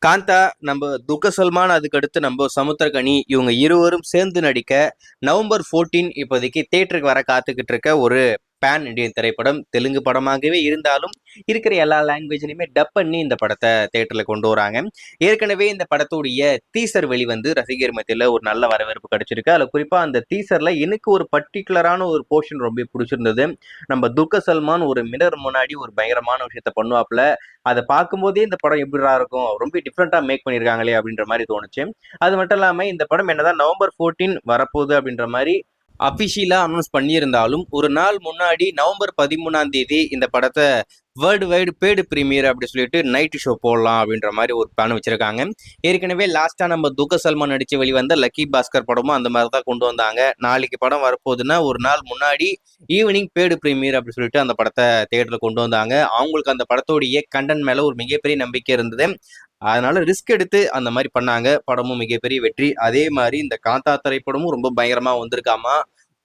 காந்தா நம்ம துல்கர் சல்மான், அதுக்கடுத்து நம்ம சமுத்திரக்கனி இவங்க இருவரும் சேர்ந்து நடிக்க நவம்பர் 14 இப்போதைக்கு தியேட்டருக்கு வர காத்துக்கிட்டு இருக்க ஒரு பேன் இண்டியன் திரைப்படம். தெலுங்கு படமாகவே இருந்தாலும் இருக்கிற எல்லா லாங்குவேஜ்லையுமே டப் பண்ணி இந்த படத்தை தியேட்டர்ல கொண்டு வராங்க. ஏற்கனவே இந்த படத்துடைய டீசர் வெளிவந்து ரசிகர் மத்தியில ஒரு நல்ல வரவேற்பு கிடைச்சிருக்கு. அதுல குறிப்பா அந்த டீசர்ல எனக்கு ஒரு பர்டிகுலரான ஒரு போர்ஷன் ரொம்ப பிடிச்சிருந்தது. நம்ம துல்கர் சல்மான் ஒரு மிரர் முன்னாடி ஒரு பயங்கரமான விஷயத்த பண்ணுவாப்ல. அதை பார்க்கும்போதே இந்த படம் எப்படிடா இருக்கும், ரொம்ப டிஃப்ரெண்டா மேக் பண்ணியிருக்காங்களே அப்படின்ற மாதிரி தோணுச்சு. அது மட்டும் இல்லாம இந்த படம் என்னதான் நவம்பர் 14 வரப்போகுது அப்படின்ற மாதிரி அபிஷியலா அனௌன்ஸ் பண்ணியிருந்தாலும், ஒரு நாள் முன்னாடி நவம்பர் 13ஆம் தேதி இந்த படத்தை வேர்ல்டு வைடு பேடு பிரீமியர் அப்படி சொல்லிட்டு நைட் ஷோ போடலாம் அப்படின்ற மாதிரி ஒரு பிளான் வச்சிருக்காங்க. ஏற்கனவே லாஸ்டா நம்ம துல்கர் சல்மான் நடிச்சு வெளிவந்த லக்கி பாஸ்கர் படமும் அந்த மாதிரி தான் கொண்டு வந்தாங்க. நாளைக்கு படம் வரப்போகுதுன்னா ஒரு நாள் முன்னாடி ஈவினிங் பேடு பிரீமியர் அப்படி சொல்லிட்டு அந்த படத்தை தியேட்டர்ல கொண்டு வந்தாங்க. அவங்களுக்கு அந்த படத்தோடைய கண்டென்ட் மேல ஒரு மிகப்பெரிய நம்பிக்கை இருந்தது. அதனால ரிஸ்க் எடுத்து அந்த மாதிரி பண்ணாங்க. படமும் மிகப்பெரிய வெற்றி. அதே மாதிரி இந்த காந்தா திரைப்படமும் ரொம்ப பயங்கரமா வந்திருக்காமா.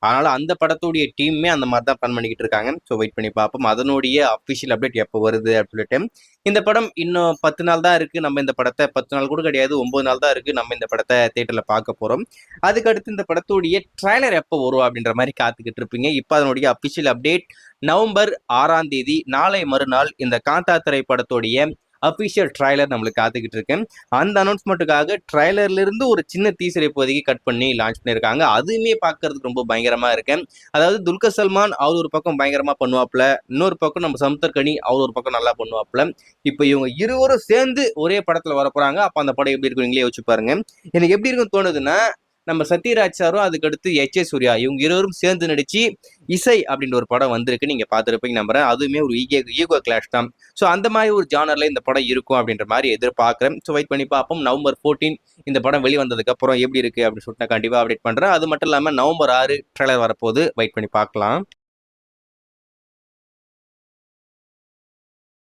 அதனால அந்த படத்துடைய டீமுமே அந்த மாதிரி தான் பிளான் பண்ணிக்கிட்டு இருக்காங்க. ஸோ வெயிட் பண்ணி பார்ப்போம் அதனுடைய அஃபிஷியல் அப்டேட் எப்போ வருது அப்படின்னு சொல்லிட்டு. இந்த படம் இன்னும் 10 நாள் தான் இருக்கு. நம்ம இந்த படத்தை 10 நாள் கூட கிடையாது, 9 நாள் தான் இருக்கு. நம்ம இந்த படத்தை தியேட்டர்ல பார்க்க போறோம். அதுக்கடுத்து இந்த படத்துடைய ட்ரைலர் எப்போ வரும் அப்படின்ற மாதிரி காத்துக்கிட்டு இருப்பீங்க. இப்போ அதனுடைய அஃபிஷியல் அப்டேட் நவம்பர் 6ஆம் தேதி நாளை மறுநாள் இந்த காந்தா திரைப்படத்துடைய அபிஷியல் ட்ரைலர் நம்மளுக்கு காத்துக்கிட்டு இருக்கு. அந்த அனௌன்ஸ்மெண்ட்டுக்காக ட்ரைலர்ல இருந்து ஒரு சின்ன டீசர் இப்போதைக்கு கட் பண்ணி லான்ச் பண்ணியிருக்காங்க. அதுவுமே பார்க்கறதுக்கு ரொம்ப பயங்கரமா இருக்கு. அதாவது துல்கர் சல்மான் அவர் ஒரு பக்கம் பயங்கரமா பண்ணுவாப்ல, இன்னொரு பக்கம் நம்ம சமுத்திரக்கனி அவர் ஒரு பக்கம் நல்லா பண்ணுவாப்ல. இப்போ இவங்க இருவரும் சேர்ந்து ஒரே படத்துல வர போறாங்க. அப்ப அந்த படம் எப்படி இருக்கும் நீங்களே யோசிச்சு பாருங்க. எனக்கு எப்படி இருக்குன்னு தோணுதுன்னா, நம்ம சத்யராஜ் சாரும் அதுக்கடுத்து எச். ஏ. சூர்யா இவங்க இருவரும் சேர்ந்து நடிச்சு இசை அப்படின்ற ஒரு படம் வந்திருக்கு. நீங்க பார்த்துருப்பீங்க நம்புறேன். அதுவுமே ஒரு ஈகோ கிளாஷ் தான். ஸோ அந்த மாதிரி ஒரு ஜானர்ல இந்த படம் இருக்கும் அப்படின்ற மாதிரி எதிர்பார்க்குறேன். ஸோ வெயிட் பண்ணி பார்ப்போம். நவம்பர் 14 இந்த படம் வெளிவந்ததுக்கு அப்புறம் எப்படி இருக்கு அப்படின்னு சொல்லிட்டு நான் கண்டிப்பா அப்டேட் பண்றேன். அது மட்டும் இல்லாம நவம்பர் 6 ட்ரெய்லர் வரப்போகுது. வெயிட் பண்ணி பார்க்கலாம்.